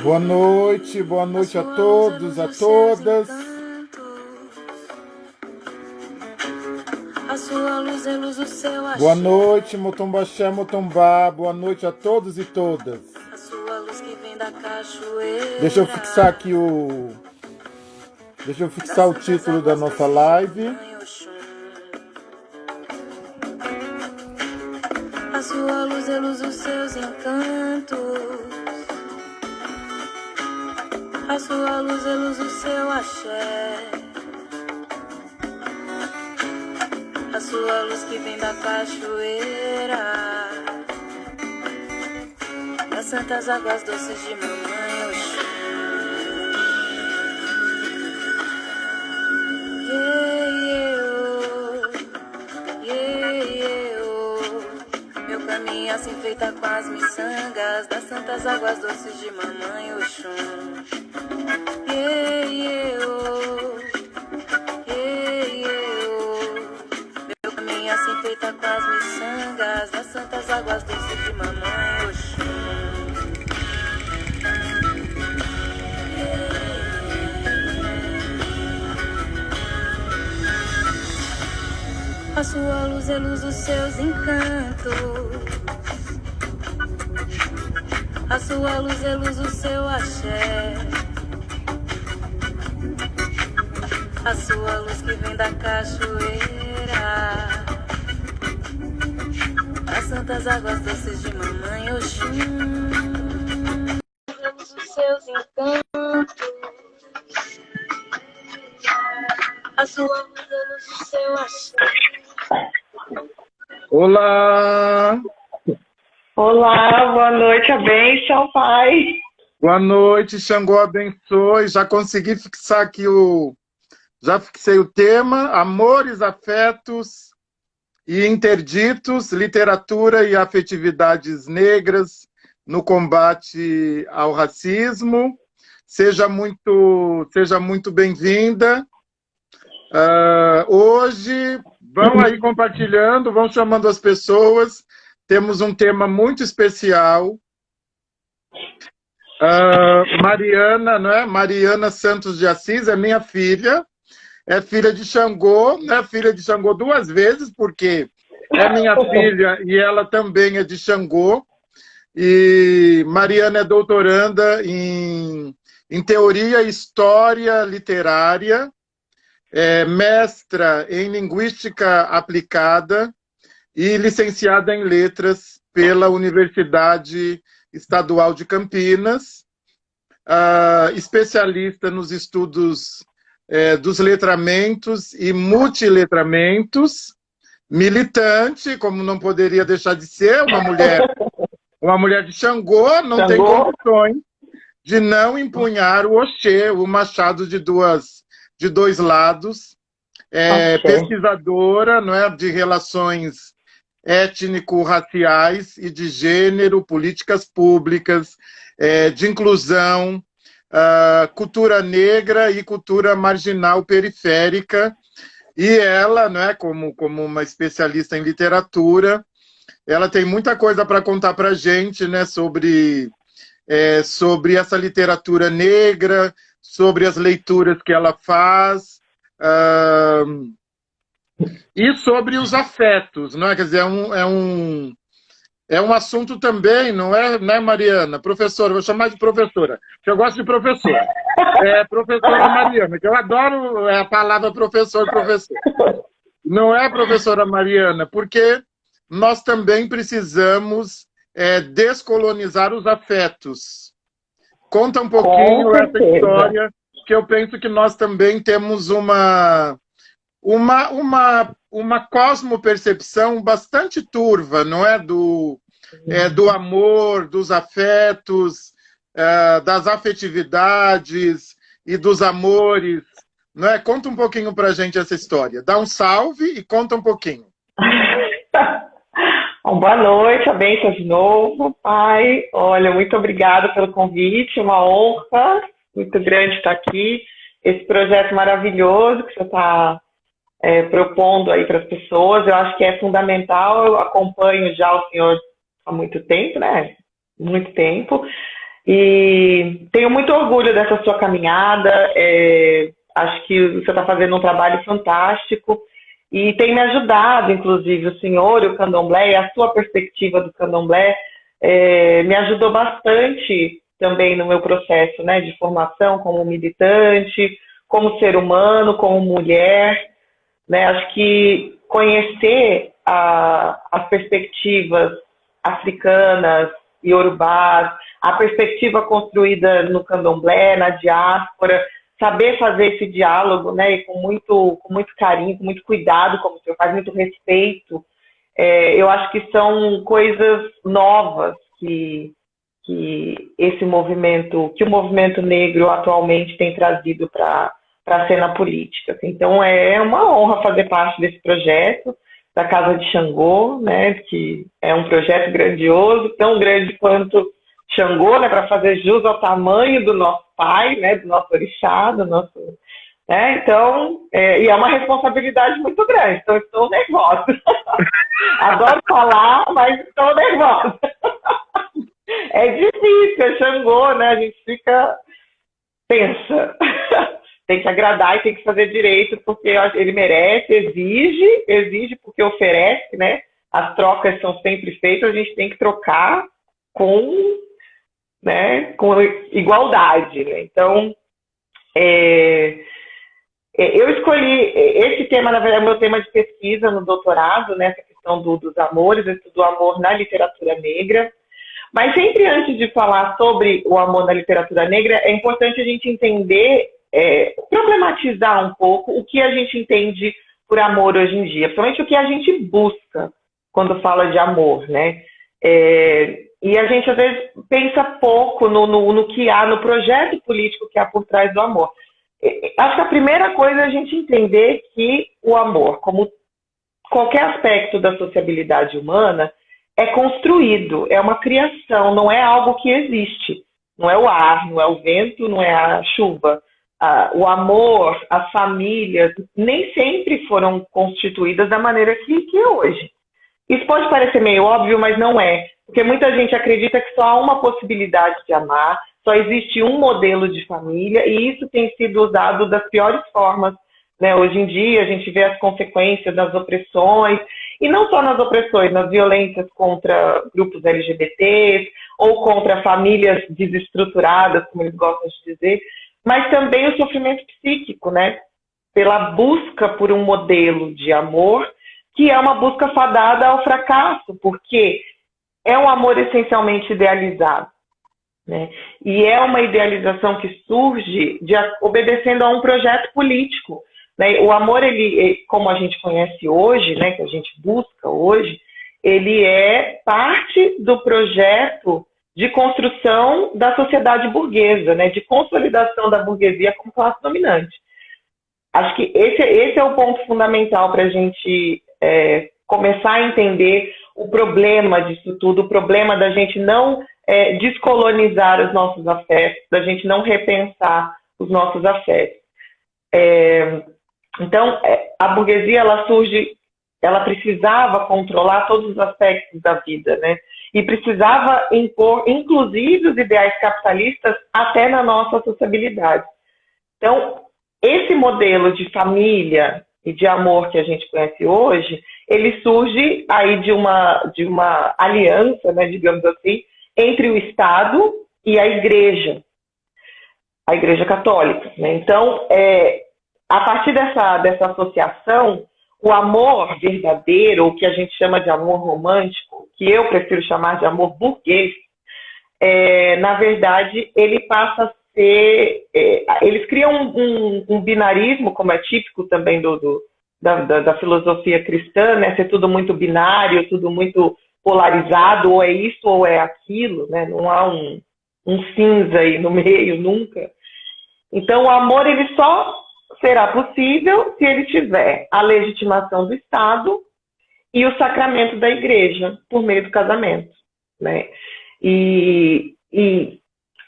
Boa noite a todos, a todas. A sua luz é luz, o seu axé. Boa noite, Motombaxé, Motombá. Boa noite a todos e todas. A sua luz que vem da cachoeira. Deixa eu fixar aqui o título da nossa live. A sua luz é luz, os seus encantos. A sua luz é luz, o seu axé. A sua luz que vem da cachoeira, das santas águas doces de mamãe Oxum. Meu caminho assim feita com as miçangas das santas águas doces de mamãe Oxum. Meu caminho assim feita com as miçangas das santas águas doces de mamãe Oxum. A sua luz é luz, os seus encantos. A sua luz é luz, o seu axé. A sua luz que vem da cachoeira, as santas águas doces de mamãe Oxum. A luz dos seus encantos. A sua luz é luz, o seu axé. Olá! Olá, boa noite, a bênção, Pai. Boa noite, Xangô abençoe. Já consegui fixar aqui Já fixei o tema: amores, afetos e interditos, literatura e afetividades negras no combate ao racismo. Seja muito bem-vinda. Hoje, vão aí compartilhando, vão chamando as pessoas. Temos um tema muito especial. Mariana, não é? Mariana Santos de Assis é minha filha. É filha de Xangô, né? Filha de Xangô duas vezes, porque é minha filha e ela também é de Xangô. E Mariana é doutoranda em Teoria e História Literária, é mestra em Linguística Aplicada e licenciada em Letras pela Universidade Estadual de Campinas, especialista nos estudos dos letramentos e multiletramentos, militante, como não poderia deixar de ser, uma mulher de Xangô, não tem condições de não empunhar o Oxê, o machado de dois lados, pesquisadora, não é, de relações étnico-raciais e de gênero, políticas públicas, de inclusão, cultura negra e cultura marginal periférica. E ela, não é, como uma especialista em literatura, ela tem muita coisa para contar para a gente, né, sobre essa literatura negra, sobre as leituras que ela faz, e sobre os afetos, não é? Quer dizer, é um assunto também, não é, né, Mariana? Professora, vou chamar de professora, porque eu gosto de professora. Professora Mariana, que eu adoro a palavra professor. Não é, professora Mariana? Porque nós também precisamos descolonizar os afetos. Conta um pouquinho essa história, que eu penso que nós também temos uma cosmopercepção bastante turva, não é? Do amor, dos afetos, das afetividades e dos amores, não é? Conta um pouquinho pra gente essa história. Dá um salve e conta um pouquinho. Bom, boa noite, a bênção de novo, Pai. Olha, muito obrigada pelo convite, uma honra muito grande estar aqui. Esse projeto maravilhoso que você está propondo aí para as pessoas, eu acho que é fundamental. Eu acompanho já o senhor há muito tempo, né? Muito tempo. E tenho muito orgulho dessa sua caminhada, acho que você está fazendo um trabalho fantástico e tem me ajudado, inclusive, o senhor e o candomblé, e a sua perspectiva do candomblé me ajudou bastante também no meu processo, né, de formação como militante, como ser humano, como mulher, né? Acho que conhecer as perspectivas africanas, iorubás, a perspectiva construída no candomblé, na diáspora, saber fazer esse diálogo, né, e com muito carinho, com muito cuidado, como o senhor faz, muito respeito, eu acho que são coisas novas que esse movimento, que o movimento negro atualmente tem trazido para a cena política. Então é uma honra fazer parte desse projeto da Casa de Xangô, né, que é um projeto grandioso, tão grande quanto Xangô, né, para fazer jus ao tamanho do nosso pai, né, do nosso orixá, do nosso, né, então, e é uma responsabilidade muito grande, então estou nervosa. Adoro falar, mas estou nervosa. É difícil, é Xangô, né, a gente fica tensa. Tem que agradar e tem que fazer direito, porque ele merece, exige porque oferece, né? As trocas são sempre feitas, a gente tem que trocar com igualdade, né? Então, eu escolhi esse tema, na verdade, é o meu tema de pesquisa no doutorado, né? Essa questão dos amores, eu estudo o amor na literatura negra. Mas sempre antes de falar sobre o amor na literatura negra, é importante a gente entender, problematizar um pouco o que a gente entende por amor hoje em dia, principalmente o que a gente busca quando fala de amor, né? E a gente às vezes pensa pouco no que há, no projeto político que há por trás do amor. Acho que a primeira coisa é a gente entender que o amor, como qualquer aspecto da sociabilidade humana, é construído, é uma criação, não é algo que existe. Não é o ar, não é o vento, não é a chuva. O amor, as famílias, nem sempre foram constituídas da maneira que é hoje. Isso pode parecer meio óbvio, mas não é. Porque muita gente acredita que só há uma possibilidade de amar, só existe um modelo de família, e isso tem sido usado das piores formas, né? Hoje em dia, a gente vê as consequências das opressões, e não só nas opressões, nas violências contra grupos LGBTs, ou contra famílias desestruturadas, como eles gostam de dizer, mas também o sofrimento psíquico, né? Pela busca por um modelo de amor, que é uma busca fadada ao fracasso, porque é um amor essencialmente idealizado, né? E é uma idealização que surge obedecendo a um projeto político, né? O amor, ele, como a gente conhece hoje, né, que a gente busca hoje, ele é parte do projeto de construção da sociedade burguesa, né, de consolidação da burguesia como classe dominante. Acho que esse é o ponto fundamental para a gente começar a entender o problema disso tudo, o problema da gente não descolonizar os nossos afetos, da gente não repensar os nossos afetos. Então, a burguesia, ela precisava controlar todos os aspectos da vida, né? E precisava impor, inclusive, os ideais capitalistas até na nossa sociabilidade. Então, esse modelo de família e de amor que a gente conhece hoje, ele surge aí de uma aliança, né, digamos assim, entre o Estado e a Igreja Católica, né? Então, a partir dessa associação, o amor verdadeiro, o que a gente chama de amor romântico, que eu prefiro chamar de amor burguês, na verdade, ele passa a ser... eles criam um binarismo, como é típico também da filosofia cristã, né? Ser tudo muito binário, tudo muito polarizado, ou é isso ou é aquilo, né? Não há um cinza aí no meio, nunca. Então, o amor, ele só será possível se ele tiver a legitimação do Estado e o sacramento da Igreja, por meio do casamento, né? E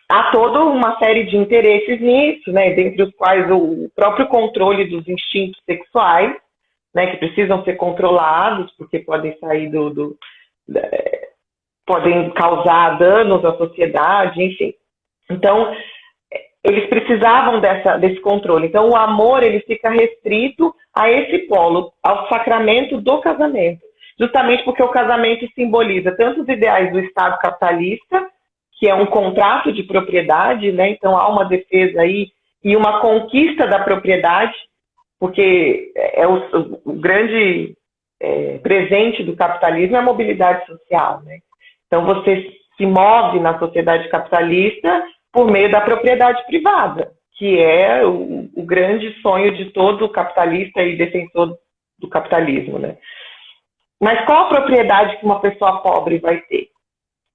há toda uma série de interesses nisso, né? Dentre os quais o próprio controle dos instintos sexuais, né? Que precisam ser controlados, porque podem sair podem causar danos à sociedade, enfim. Então, eles precisavam desse controle. Então, o amor, ele fica restrito a esse polo, ao sacramento do casamento. Justamente porque o casamento simboliza tanto os ideais do Estado capitalista, que é um contrato de propriedade, né? Então, há uma defesa aí e uma conquista da propriedade, porque o grande presente do capitalismo é a mobilidade social, né? Então, você se move na sociedade capitalista por meio da propriedade privada, que é o grande sonho de todo capitalista e defensor do capitalismo, né? Mas qual a propriedade que uma pessoa pobre vai ter?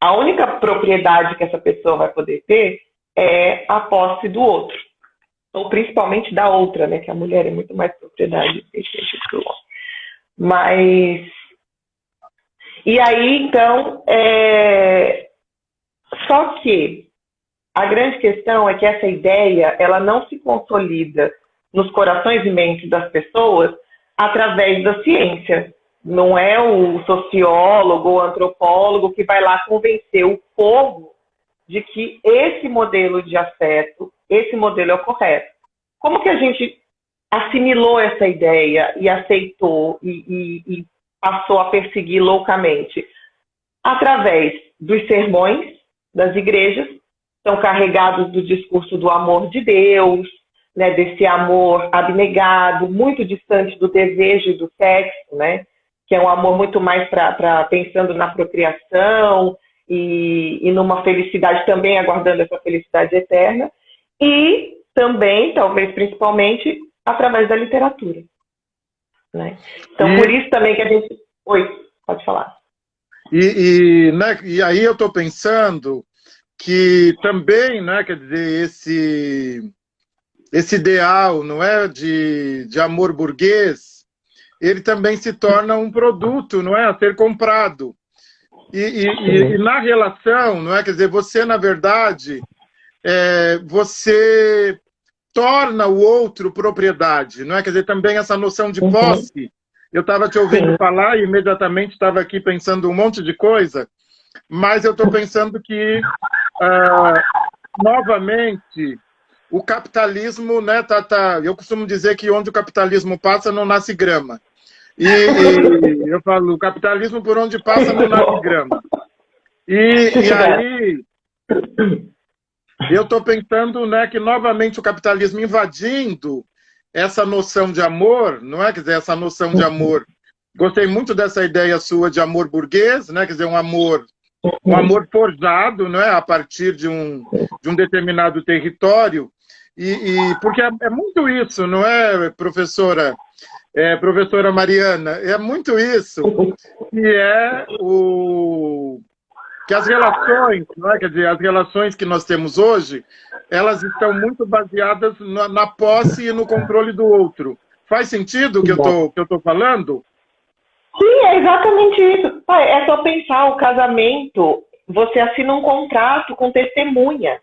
A única propriedade que essa pessoa vai poder ter é a posse do outro, ou principalmente da outra, né? Que a mulher é muito mais propriedade do homem. Mas... E aí, então, só que a grande questão é que essa ideia, ela não se consolida nos corações e mentes das pessoas através da ciência. Não é o sociólogo ou antropólogo que vai lá convencer o povo de que esse modelo de afeto, esse modelo é o correto. Como que a gente assimilou essa ideia e aceitou e passou a perseguir loucamente? Através dos sermões das igrejas, são carregados do discurso do amor de Deus, né, desse amor abnegado, muito distante do desejo e do sexo, né, que é um amor muito mais pensando na procriação e numa felicidade também, aguardando essa felicidade eterna, e também, talvez principalmente, através da literatura. Né? Então, por isso também que a gente... Oi, pode falar. Né, e aí eu estou pensando que também, né, quer dizer, esse ideal, não é, de amor burguês, ele também se torna um produto, não é, a ser comprado. E na relação, não é, quer dizer, você, na verdade, você torna o outro propriedade, não é, quer dizer, também essa noção de posse. Eu estava te ouvindo falar e imediatamente estava aqui pensando um monte de coisa, mas eu estou pensando que, novamente, o capitalismo, né, eu costumo dizer que onde o capitalismo passa não nasce grama. E eu falo, o capitalismo por onde passa não nasce grama. E aí, eu estou pensando, né, que novamente o capitalismo invadindo essa noção de amor, não é? Quer dizer, essa noção de amor. Gostei muito dessa ideia sua de amor burguês, né? Quer dizer, um amor forjado, não é? A partir de um determinado território. Porque é muito isso, não é, professora? Professora Mariana, é muito isso, que as relações, não é? Quer dizer, as relações que nós temos hoje, elas estão muito baseadas na posse e no controle do outro. Faz sentido o que eu tô falando? Sim, é exatamente isso. É só pensar, o casamento, você assina um contrato com testemunha.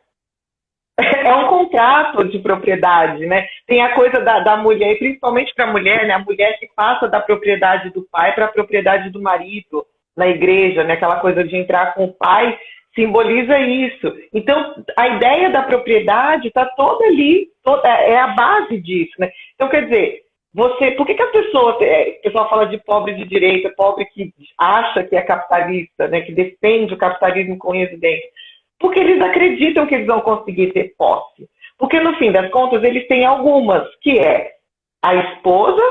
É um contrato de propriedade, né? Tem a coisa da mulher, principalmente para a mulher, né? A mulher que passa da propriedade do pai para a propriedade do marido na igreja, né? Aquela coisa de entrar com o pai simboliza isso. Então, a ideia da propriedade está toda ali, é a base disso, né? Então, quer dizer, por que a pessoa, o pessoal fala de pobre de direita, pobre que acha que é capitalista, né? Que defende o capitalismo com unhas e dentes? Porque eles acreditam que eles vão conseguir ter posse. Porque, no fim das contas, eles têm algumas, que é a esposa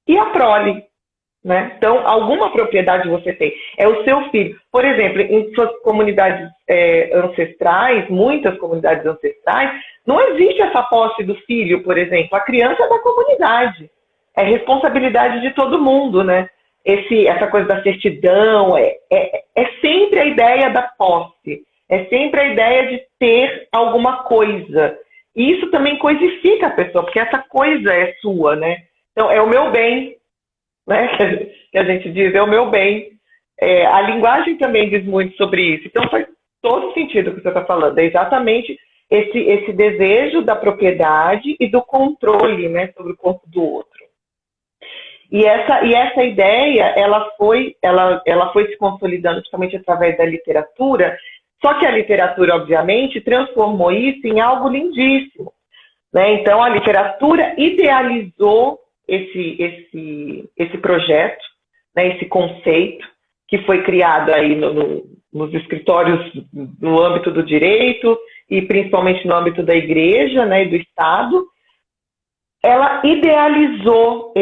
e a prole. Né? Então, alguma propriedade você tem. É o seu filho. Por exemplo, em suas comunidades ancestrais, muitas comunidades ancestrais, não existe essa posse do filho, por exemplo. A criança é da comunidade. É responsabilidade de todo mundo, né? Essa coisa da certidão, é sempre a ideia da posse. É sempre a ideia de ter alguma coisa. E isso também coisifica a pessoa, porque essa coisa é sua, né? Então, é o meu bem, né? Que a gente diz, é o meu bem. A linguagem também diz muito sobre isso. Então, faz todo sentido o que você está falando. É exatamente esse desejo da propriedade e do controle, né, sobre o corpo do outro. E essa ideia, ela foi se consolidando justamente através da literatura, Só que a literatura, obviamente, transformou isso em algo lindíssimo, né? Então, a literatura idealizou esse projeto, né? Esse conceito que foi criado aí nos escritórios no âmbito do direito e principalmente no âmbito da igreja, né, e do Estado. Ela idealizou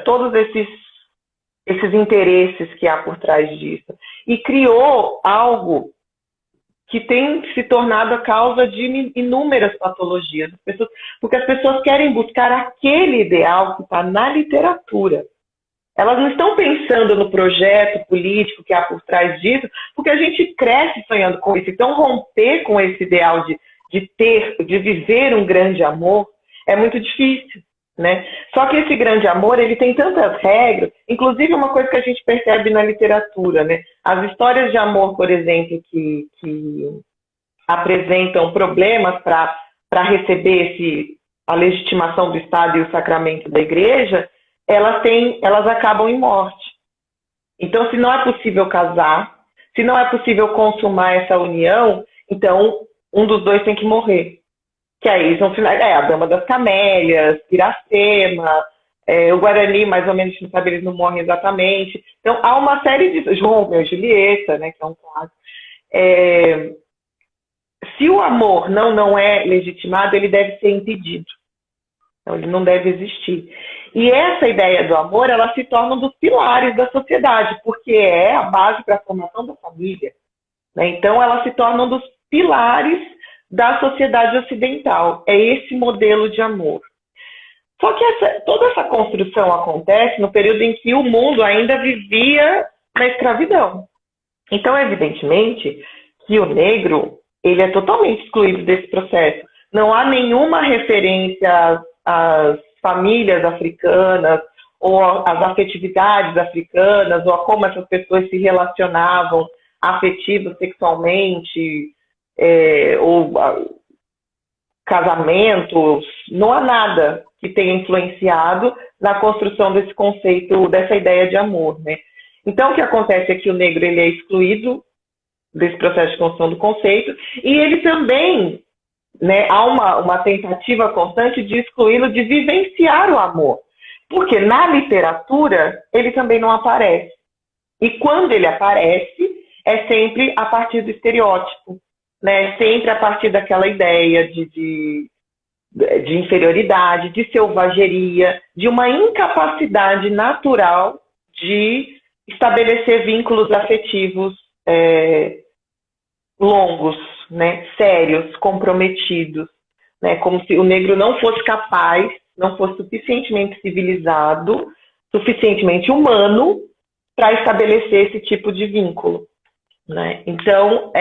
todos esses interesses que há por trás disso e criou algo que tem se tornado a causa de inúmeras patologias, porque as pessoas querem buscar aquele ideal que está na literatura. Elas não estão pensando no projeto político que há por trás disso, porque a gente cresce sonhando com isso. Então, romper com esse ideal de viver um grande amor é muito difícil, né? Só que esse grande amor, ele tem tantas regras, inclusive uma coisa que a gente percebe na literatura, né? As histórias de amor, por exemplo, que apresentam problemas para receber a legitimação do Estado e o sacramento da igreja, elas acabam em morte. Então, se não é possível casar, se não é possível consumar essa união, então um dos dois tem que morrer. Que aí são a Dama das Camélias, Iracema, o Guarani, mais ou menos, não sabe, eles não morrem exatamente. Então, há uma série de... João e Julieta, né, que é um clássico. Se o amor não é legitimado, ele deve ser impedido. Então, ele não deve existir. E essa ideia do amor, ela se torna um dos pilares da sociedade, porque é a base para a formação da família, né? Então, ela se torna um dos pilares da sociedade ocidental. É esse modelo de amor. Só que toda essa construção acontece no período em que o mundo ainda vivia na escravidão. Então, evidentemente, que o negro ele é totalmente excluído desse processo. Não há nenhuma referência às famílias africanas, ou às afetividades africanas, ou a como essas pessoas se relacionavam afetivo, sexualmente, ou casamentos. Não há nada que tenha influenciado na construção desse conceito, dessa ideia de amor, né? Então, o que acontece é que o negro ele é excluído desse processo de construção do conceito, e ele também, né, há uma tentativa constante de excluí-lo de vivenciar o amor. Porque na literatura ele também não aparece. E quando ele aparece, é sempre a partir do estereótipo, né? Sempre a partir daquela ideia de inferioridade, de selvageria, de uma incapacidade natural de estabelecer vínculos afetivos longos, né? Sérios, comprometidos, né? Como se o negro não fosse capaz, não fosse suficientemente civilizado, suficientemente humano para estabelecer esse tipo de vínculo, né? Então,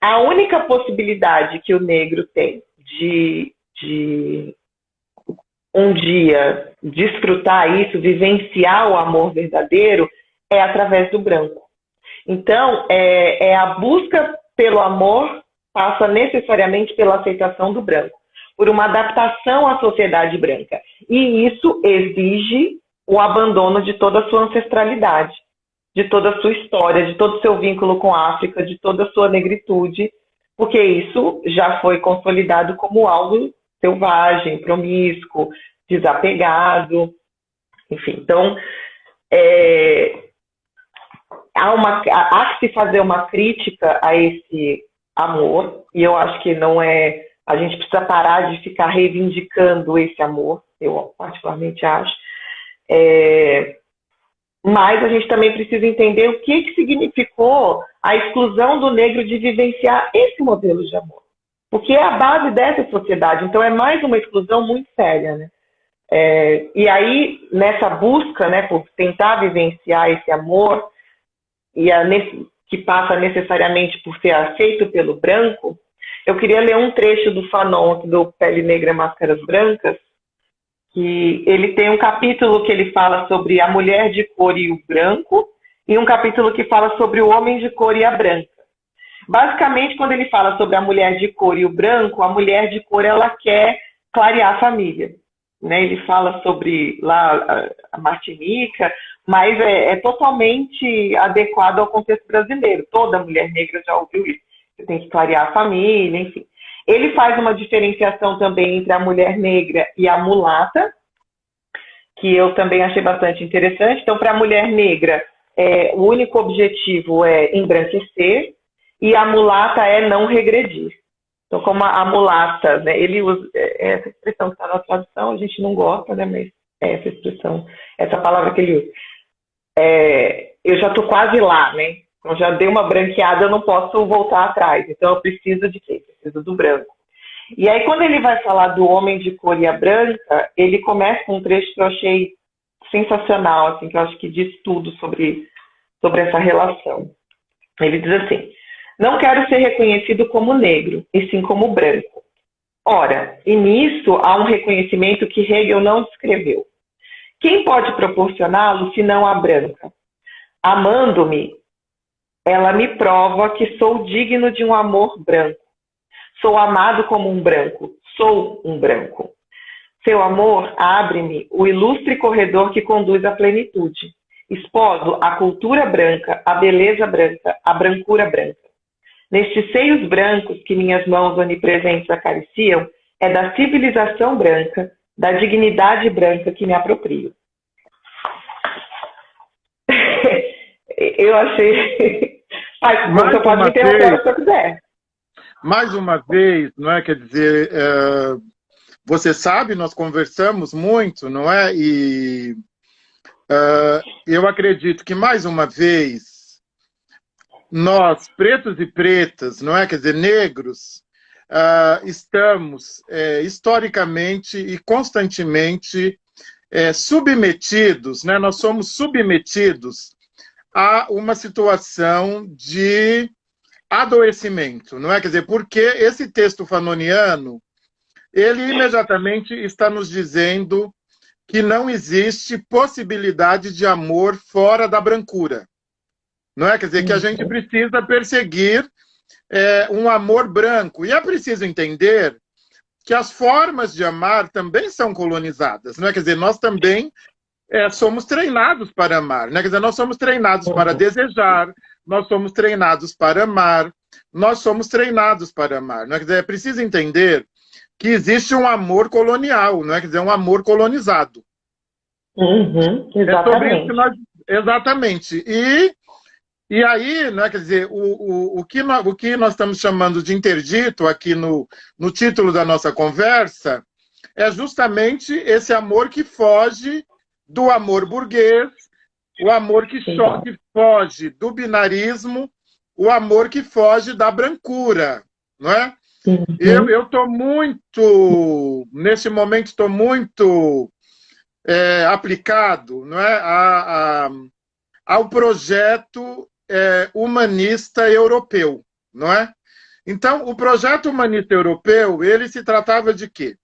a única possibilidade que o negro tem de um dia desfrutar isso, vivenciar o amor verdadeiro, é através do branco. Então, a busca pelo amor passa necessariamente pela aceitação do branco, por uma adaptação à sociedade branca. E isso exige o abandono de toda a sua ancestralidade, de toda a sua história, de todo o seu vínculo com a África, de toda a sua negritude, porque isso já foi consolidado como algo selvagem, promíscuo, desapegado, enfim. Então, há que se fazer uma crítica a esse amor, e eu acho que não é... A gente precisa parar de ficar reivindicando esse amor, eu particularmente acho. Mas a gente também precisa entender o que significou a exclusão do negro de vivenciar esse modelo de amor. Porque é a base dessa sociedade, então é mais uma exclusão muito séria, né? E aí, nessa busca, né, por tentar vivenciar esse amor, que passa necessariamente por ser aceito pelo branco, eu queria ler um trecho do Fanon, do Pele Negra, Máscaras Brancas, que ele tem um capítulo que ele fala sobre a mulher de cor e o branco, e um capítulo que fala sobre o homem de cor e a branca. Basicamente, quando ele fala sobre a mulher de cor e o branco, a mulher de cor ela quer clarear a família, né? Ele fala sobre lá a Martinica, mas é totalmente adequado ao contexto brasileiro. Toda mulher negra já ouviu isso. Você tem que clarear a família, enfim. Ele faz uma diferenciação também entre a mulher negra e a mulata, que eu também achei bastante interessante. Então, para a mulher negra, o único objetivo é embranquecer, e a mulata é não regredir. Então, como a mulata, né, ele usa essa expressão que está na tradução, a gente não gosta, né, mas é essa expressão, essa palavra que ele usa. Eu já estou quase lá, né? Então, já dei uma branqueada, eu não posso voltar atrás. Então, eu preciso de quê? Preciso do branco. E aí, quando ele vai falar do homem de cor e a branca, ele começa com um trecho que eu achei sensacional, assim, que eu acho que diz tudo sobre essa relação. Ele diz assim: não quero ser reconhecido como negro, e sim como branco. Ora, e nisso há um reconhecimento que Hegel não descreveu. Quem pode proporcioná-lo, senão a branca? Amando-me, ela me prova que sou digno de um amor branco. Sou amado como um branco. Sou um branco. Seu amor abre-me o ilustre corredor que conduz à plenitude. Esposo a cultura branca, a beleza branca, a brancura branca. Nestes seios brancos que minhas mãos onipresentes acariciam, é da civilização branca, da dignidade branca que me aproprio. Eu achei... Você pode me interromper se eu quiser. Mais uma vez, não é? Quer dizer, você sabe, nós conversamos muito, não é? E eu acredito que, mais uma vez, nós, pretos e pretas, não é? Quer dizer, negros, estamos historicamente e constantemente submetidos, né? Nós somos submetidos a uma situação de adoecimento, não é? Quer dizer, porque esse texto fanoniano, ele imediatamente está nos dizendo que não existe possibilidade de amor fora da brancura. Não é? Quer dizer, que a gente precisa perseguir um amor branco. E é preciso entender que as formas de amar também são colonizadas. Não é? Quer dizer, nós também somos treinados para amar. Né? Quer dizer, nós somos treinados para desejar, nós somos treinados para amar, nós somos treinados para amar. Não é? Quer dizer, é preciso entender que existe um amor colonial, não é? Quer dizer, um amor colonizado. Exatamente. É sobre isso que nós... Exatamente. E aí, né, quer dizer, o que nós estamos chamando de interdito aqui no título da nossa conversa é justamente esse amor que foge do amor burguês, o amor que foge do binarismo, o amor que foge da brancura, não é? Eu estou muito, nesse momento, estou muito aplicado, não é, ao projeto humanista europeu, não é? Então, o projeto humanista europeu, ele se tratava de quê?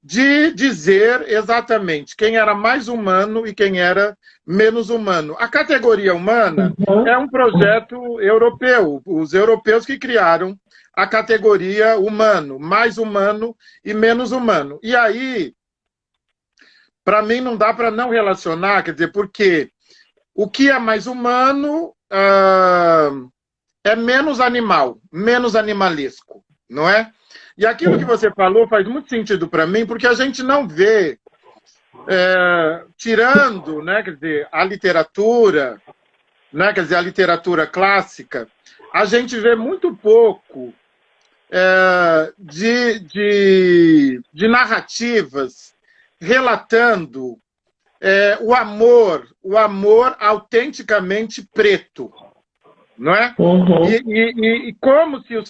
De dizer exatamente quem era mais humano e quem era menos humano. A categoria humana é um projeto europeu, os europeus que criaram a categoria humano, mais humano e menos humano. E aí, para mim, não dá para não relacionar, quer dizer, porque o que é mais humano é menos animal, menos animalesco, não é? E aquilo que você falou faz muito sentido para mim, porque a gente não vê, tirando, né, quer dizer, a literatura, né, quer dizer, a literatura clássica, a gente vê muito pouco de narrativas relatando o amor autenticamente preto, não é? E como se os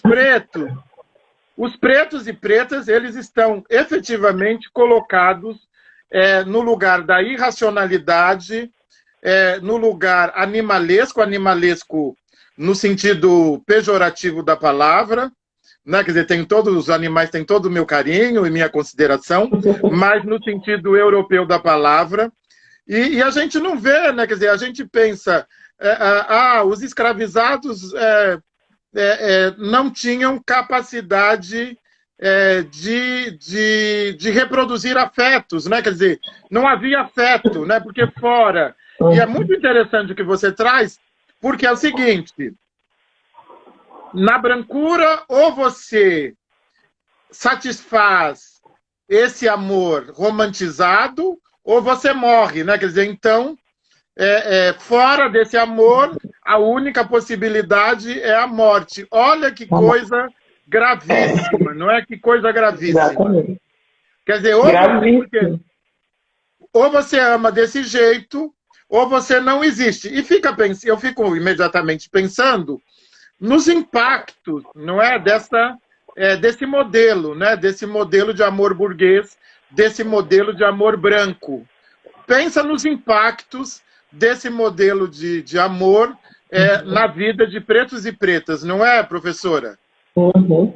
pretos e pretas, eles estão efetivamente colocados no lugar da irracionalidade, no lugar animalesco no sentido pejorativo da palavra, né? Quer dizer, todos os animais têm todo o meu carinho e minha consideração, mas no sentido europeu da palavra. E a gente não vê, né? Quer dizer, a gente pensa, os escravizados não tinham capacidade de reproduzir afetos, né? Quer dizer, não havia afeto, né? Porque fora. E é muito interessante o que você traz, porque é o seguinte, na brancura, ou você satisfaz esse amor romantizado, ou você morre, né? Quer dizer, então, fora desse amor, a única possibilidade é a morte. Olha que coisa gravíssima, não é? Que coisa gravíssima. Exatamente. Quer dizer, ou você ama desse jeito, ou você não existe. E eu fico imediatamente pensando nos impactos, não é? Desse modelo, né? Desse modelo de amor burguês, desse modelo de amor branco. Pensa nos impactos desse modelo de amor na vida de pretos e pretas, não é, professora? Uhum.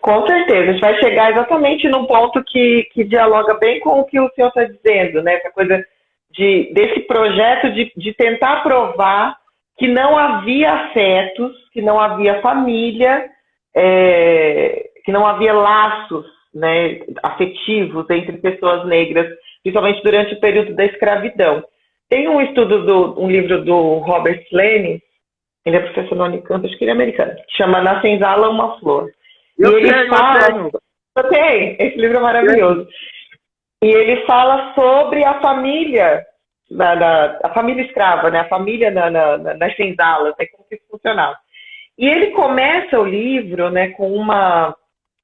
Com certeza, a gente vai chegar exatamente num ponto que dialoga bem com o que o senhor está dizendo, né? Essa coisa desse projeto de tentar provar que não havia afetos, que não havia família, que não havia laços, né, afetivos entre pessoas negras, principalmente durante o período da escravidão. Tem um estudo, um livro do Robert Lennes, ele é professor na Unicamp, acho que ele é americano, que chama Na Senzala uma Flor. Eu tenho. Esse livro é maravilhoso. E ele fala sobre a família, a família escrava, né? A família nas senzalas, né? Como que isso funcionava. E ele começa o livro, né, com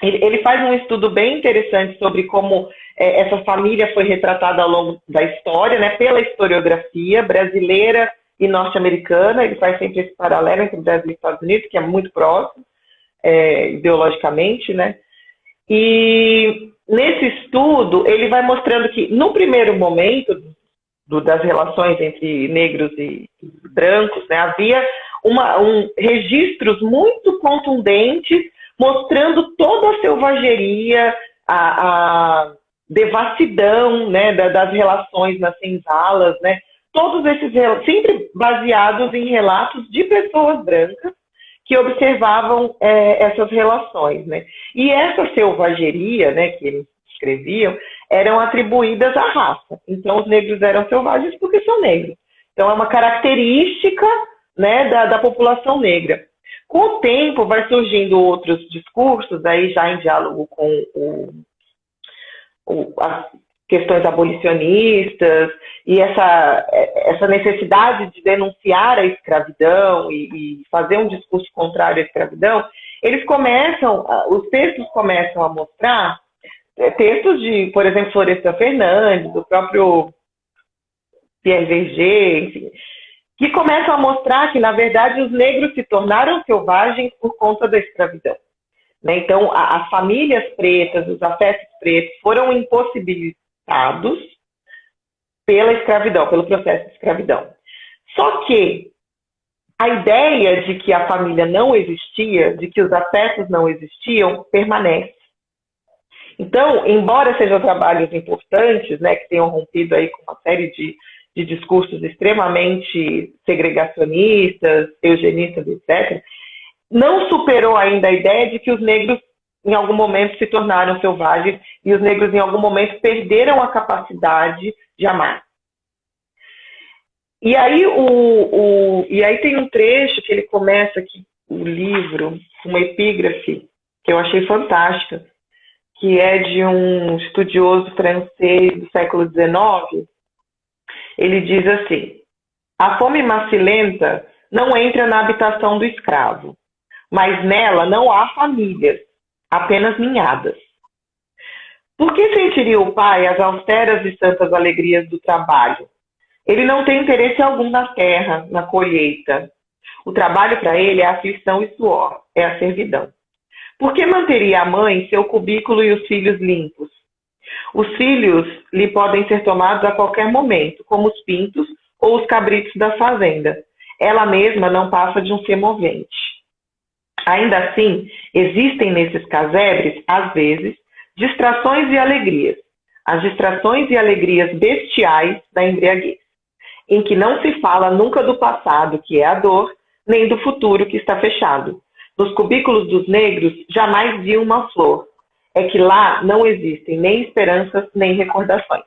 ele faz um estudo bem interessante sobre como essa família foi retratada ao longo da história, né, pela historiografia brasileira e norte-americana. Ele faz sempre esse paralelo entre o Brasil e Estados Unidos, que é muito próximo, ideologicamente, né? E nesse estudo, ele vai mostrando que, no primeiro momento das relações entre negros e brancos, né, havia registros muito contundentes mostrando toda a selvageria, a devassidão, né, das relações nas senzalas, né, todos esses sempre baseados em relatos de pessoas brancas que observavam essas relações, né? E essa selvageria, né, que eles escreviam, eram atribuídas à raça. Então, os negros eram selvagens porque são negros. Então, é uma característica, né, da população negra. Com o tempo, vai surgindo outros discursos, aí já em diálogo com as questões abolicionistas e essa necessidade de denunciar a escravidão e fazer um discurso contrário à escravidão. Os textos começam a mostrar textos de, por exemplo, Florestan Fernandes, do próprio Pierre Verger, enfim, que começam a mostrar que, na verdade, os negros se tornaram selvagens por conta da escravidão. Né? Então, as famílias pretas, os afetos pretos foram impossibilitados pela escravidão, pelo processo de escravidão. Só que a ideia de que a família não existia, de que os afetos não existiam, permanece. Então, embora sejam trabalhos importantes, né, que tenham rompido aí com uma série de discursos extremamente segregacionistas, eugenistas, etc., não superou ainda a ideia de que os negros, em algum momento, se tornaram selvagens e os negros, em algum momento, perderam a capacidade de amar. E aí, e aí tem um trecho que ele começa aqui, o livro, uma epígrafe, que eu achei fantástica, que é de um estudioso francês do século XIX. Ele diz assim: a fome macilenta não entra na habitação do escravo, mas nela não há famílias, apenas ninhadas. Por que sentiria o pai as austeras e santas alegrias do trabalho? Ele não tem interesse algum na terra, na colheita. O trabalho para ele é aflição e suor, é a servidão. Por que manteria a mãe seu cubículo e os filhos limpos? Os filhos lhe podem ser tomados a qualquer momento, como os pintos ou os cabritos da fazenda. Ela mesma não passa de um semovente. Ainda assim, existem nesses casebres, às vezes, distrações e alegrias. As distrações e alegrias bestiais da embriaguez, em que não se fala nunca do passado, que é a dor, nem do futuro, que está fechado. Nos cubículos dos negros, jamais vi uma flor. é que lá não existem nem esperanças, nem recordações.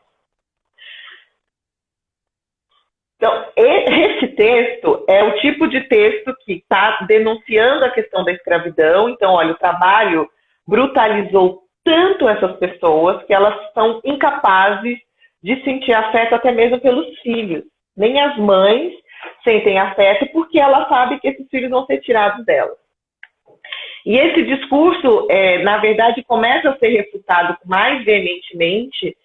Então, esse texto é o tipo de texto que está denunciando a questão da escravidão. Então, olha, o trabalho brutalizou tanto essas pessoas que elas são incapazes de sentir afeto até mesmo pelos filhos. Nem as mães sentem afeto porque ela sabe que esses filhos vão ser tirados delas. E esse discurso, na verdade, começa a ser refutado mais veementemente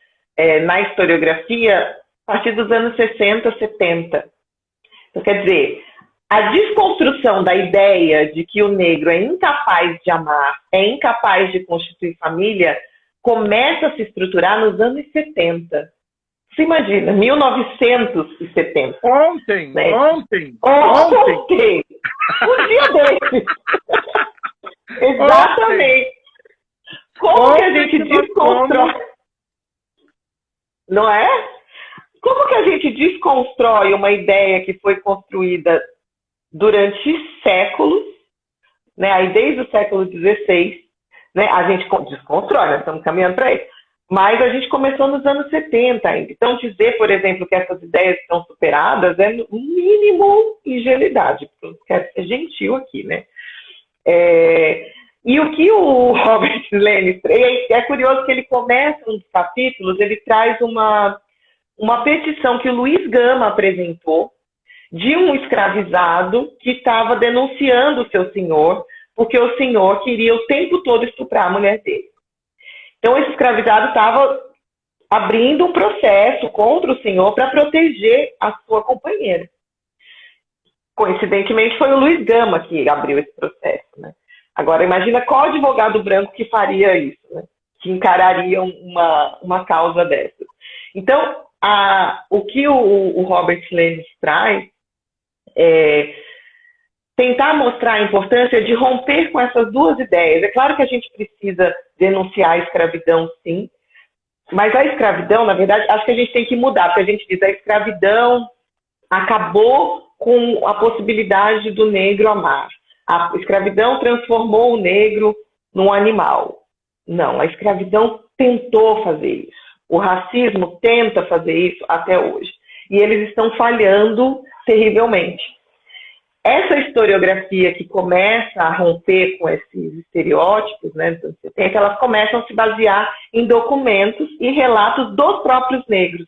na historiografia a partir dos anos 60, 70. Então, quer dizer, a desconstrução da ideia de que o negro é incapaz de amar, é incapaz de constituir família, começa a se estruturar nos anos 70. Você imagina, 1970. Ontem, né? ontem. Um dia desse. Exatamente. Como que a gente desconstrói? Não é? Como que a gente desconstrói uma ideia que foi construída durante séculos, né? Aí desde o século XVI, né? A gente desconstrói, nós estamos caminhando para isso. Mas a gente começou nos anos 70 ainda. Então, dizer, por exemplo, que essas ideias estão superadas é no mínimo ingenuidade. Quero ser gentil aqui, né? E o que o Robert Lennes... É curioso que ele começa um dos capítulos, ele traz uma petição que o Luiz Gama apresentou de um escravizado que estava denunciando o seu senhor, porque o senhor queria o tempo todo estuprar a mulher dele. Então, esse escravizado estava abrindo um processo contra o senhor para proteger a sua companheira. Coincidentemente, foi o Luiz Gama que abriu esse processo, né? Agora, imagina qual advogado branco que faria isso, né? Que encararia uma causa dessa. Então, o que o Robert Lennes traz é tentar mostrar a importância de romper com essas duas ideias. É claro que a gente precisa denunciar a escravidão, sim, mas a escravidão, na verdade, acho que a gente tem que mudar, porque a gente diz que a escravidão acabou com a possibilidade do negro amar. A escravidão transformou o negro num animal. Não, a escravidão tentou fazer isso. O racismo tenta fazer isso até hoje. E eles estão falhando terrivelmente. Essa historiografia que começa a romper com esses estereótipos, né, elas começam a se basear em documentos e relatos dos próprios negros,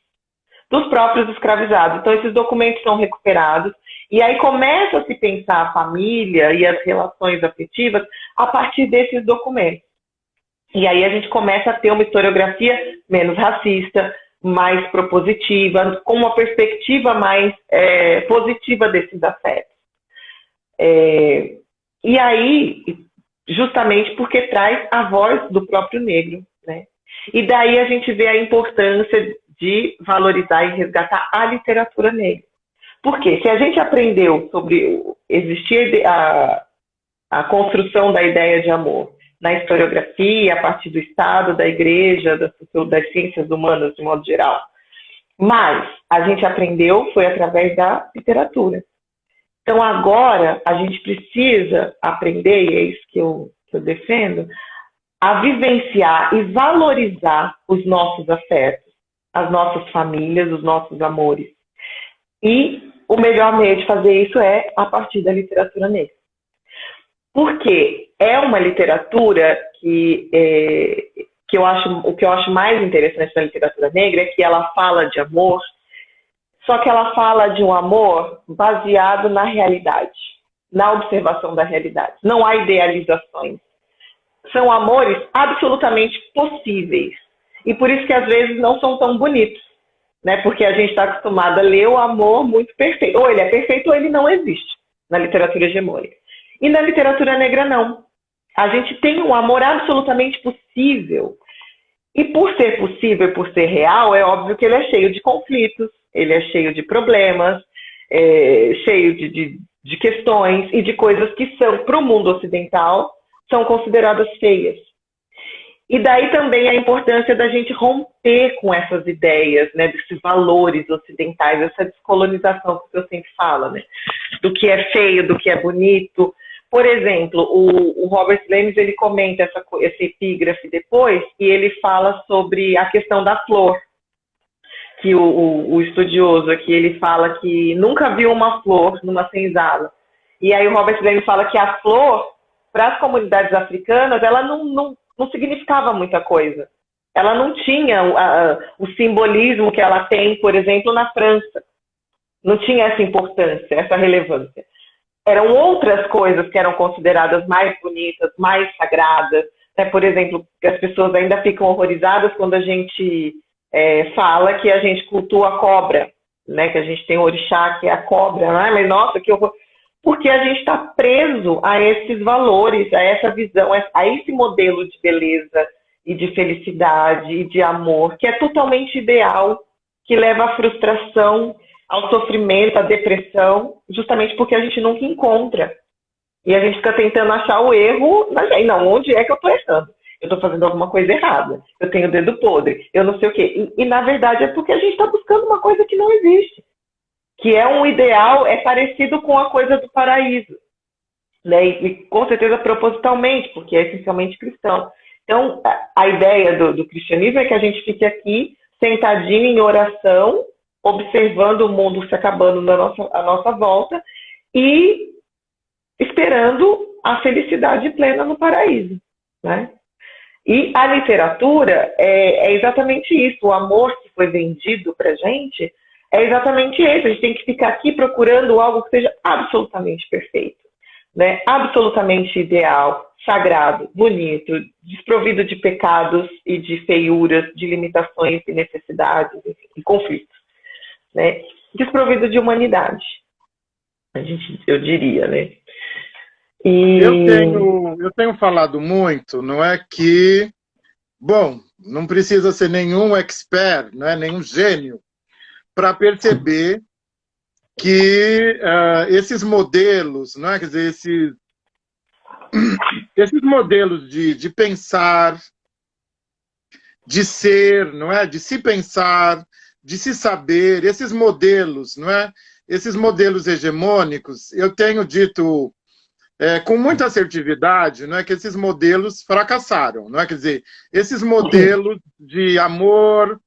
dos próprios escravizados. Então, esses documentos são recuperados e aí começa a se pensar a família e as relações afetivas a partir desses documentos. E aí a gente começa a ter uma historiografia menos racista, mais propositiva, com uma perspectiva mais positiva desses afetos. E aí, justamente porque traz a voz do próprio negro, né? E daí a gente vê a importância de valorizar e resgatar a literatura negra. Porque se a gente aprendeu sobre existir a construção da ideia de amor na historiografia, a partir do Estado, da igreja, das ciências humanas de modo geral, mas a gente aprendeu foi através da literatura. Então, agora, a gente precisa aprender, e é isso que eu defendo, a vivenciar e valorizar os nossos afetos, as nossas famílias, os nossos amores. E o melhor meio de fazer isso é a partir da literatura negra. Porque é uma literatura que o que eu acho mais interessante na literatura negra é que ela fala de amor, só que ela fala de um amor baseado na realidade, na observação da realidade. Não há idealizações. São amores absolutamente possíveis. E por isso que às vezes não são tão bonitos, né? Porque a gente está acostumado a ler o amor muito perfeito. Ou ele é perfeito ou ele não existe na literatura hegemônica. E na literatura negra não. A gente tem um amor absolutamente possível. E por ser possível e por ser real, é óbvio que ele é cheio de conflitos, ele é cheio de problemas, cheio de questões e de coisas que são, para o mundo ocidental, são consideradas feias. E daí também a importância da gente romper com essas ideias, né, desses valores ocidentais, essa descolonização que eu sempre falo, né, do que é feio, do que é bonito, Por exemplo, o Robert Lemes, ele comenta esse epígrafe depois, e ele fala sobre a questão da flor, que o estudioso aqui, ele fala que nunca viu uma flor numa senzala. E aí o Robert Lemes fala que a flor, para as comunidades africanas, ela não significava muita coisa. Ela não tinha o simbolismo que ela tem, por exemplo, na França. Não tinha essa importância, essa relevância. Eram outras coisas que eram consideradas mais bonitas, mais sagradas. Né? Por exemplo, as pessoas ainda ficam horrorizadas quando a gente fala que a gente cultua a cobra, né? Que a gente tem o orixá, que é a cobra. Né? Mas, nossa, que horror! Porque a gente está preso a esses valores, a essa visão, a esse modelo de beleza e de felicidade e de amor, que é totalmente ideal, que leva à frustração, ao sofrimento, à depressão, justamente porque a gente nunca encontra. E a gente fica tentando achar o erro na gente. Não, onde é que eu estou errando? Eu estou fazendo alguma coisa errada. Eu tenho o dedo podre. Eu não sei o quê. E na verdade, é porque a gente está buscando uma coisa que não existe. Que é um ideal, é parecido com a coisa do paraíso. Né? E com certeza propositalmente, porque é essencialmente cristão. Então, a ideia do cristianismo é que a gente fique aqui, sentadinho em oração, observando o mundo se acabando à nossa volta e esperando a felicidade plena no paraíso. Né? E a literatura é exatamente isso. O amor que foi vendido para a gente é exatamente esse. A gente tem que ficar aqui procurando algo que seja absolutamente perfeito, né? Absolutamente ideal, sagrado, bonito, desprovido de pecados e de feiuras, de limitações e necessidades e conflitos, né? Desprovido de humanidade, eu diria, né? Eu tenho falado muito, não é que, bom, não precisa ser nenhum expert, não é nenhum gênio, para perceber que esses modelos, não é? Quer dizer, esses modelos de pensar, de ser, não é? De se pensar, de se saber, esses modelos, não é? Esses modelos hegemônicos, eu tenho dito com muita assertividade, não é, que esses modelos fracassaram, não é? Quer dizer, esses modelos de amor,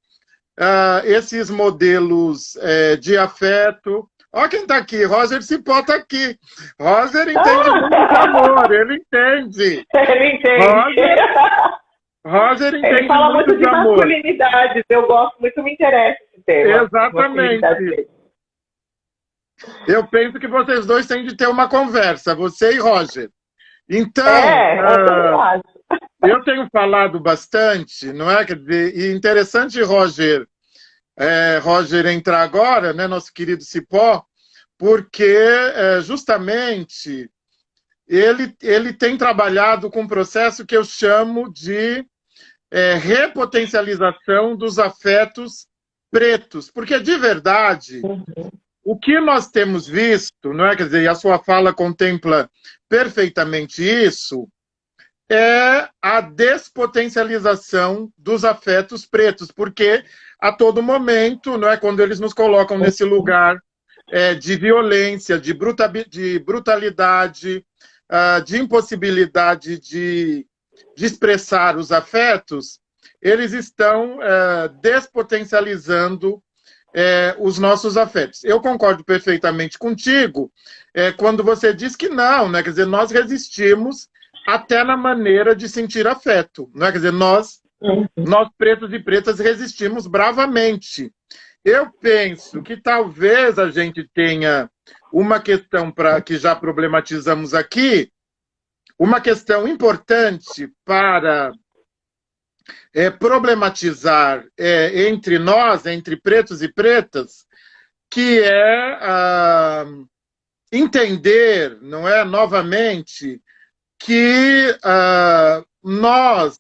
esses modelos de afeto. Olha quem está aqui, Roger Cipó está aqui. Roger entende muito de amor, ele entende. Ele entende. Roger entende ele fala muito de amor. Masculinidade, eu gosto muito, me interessa esse tema. Exatamente. Eu penso que vocês dois têm de ter uma conversa, você e Roger. Então, eu tenho falado bastante, não é? Quer dizer, e interessante, Roger entrar agora, né, nosso querido Cipó, porque justamente ele tem trabalhado com um processo que eu chamo de repotencialização dos afetos pretos, porque de verdade o que nós temos visto, não é? Quer dizer, e a sua fala contempla perfeitamente isso, é a despotencialização dos afetos pretos, porque a todo momento, não é, quando eles nos colocam nesse lugar de violência, de brutalidade, de impossibilidade de expressar os afetos, eles estão despotencializando os nossos afetos. Eu concordo perfeitamente contigo quando você diz que não, né? Quer dizer, nós resistimos até na maneira de sentir afeto, não é? Quer dizer, nós pretos e pretas resistimos bravamente. Eu penso que talvez a gente tenha uma questão que já problematizamos aqui, uma questão importante para problematizar entre nós, entre pretos e pretas, que é entender, não é, novamente, que nós,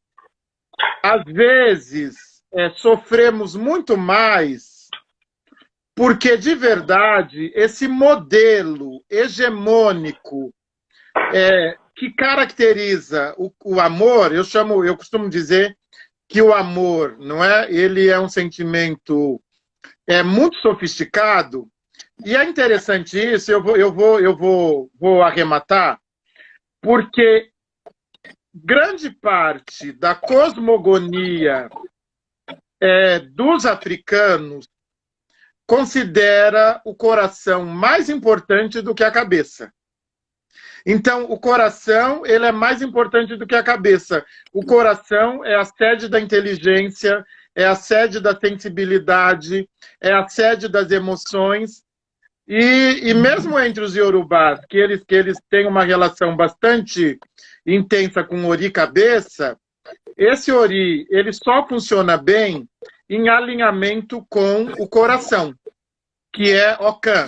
às vezes, sofremos muito mais porque, de verdade, esse modelo hegemônico que caracteriza o amor, eu costumo dizer que o amor, não é? Ele é um sentimento muito sofisticado, e é interessante isso, eu vou arrematar, porque grande parte da cosmogonia dos africanos considera o coração mais importante do que a cabeça. Então, o coração, ele é mais importante do que a cabeça. O coração é a sede da inteligência, é a sede da sensibilidade, é a sede das emoções. E mesmo entre os iorubás, que eles têm uma relação bastante intensa com ori cabeça, esse ori, ele só funciona bem em alinhamento com o coração, que é Ocã.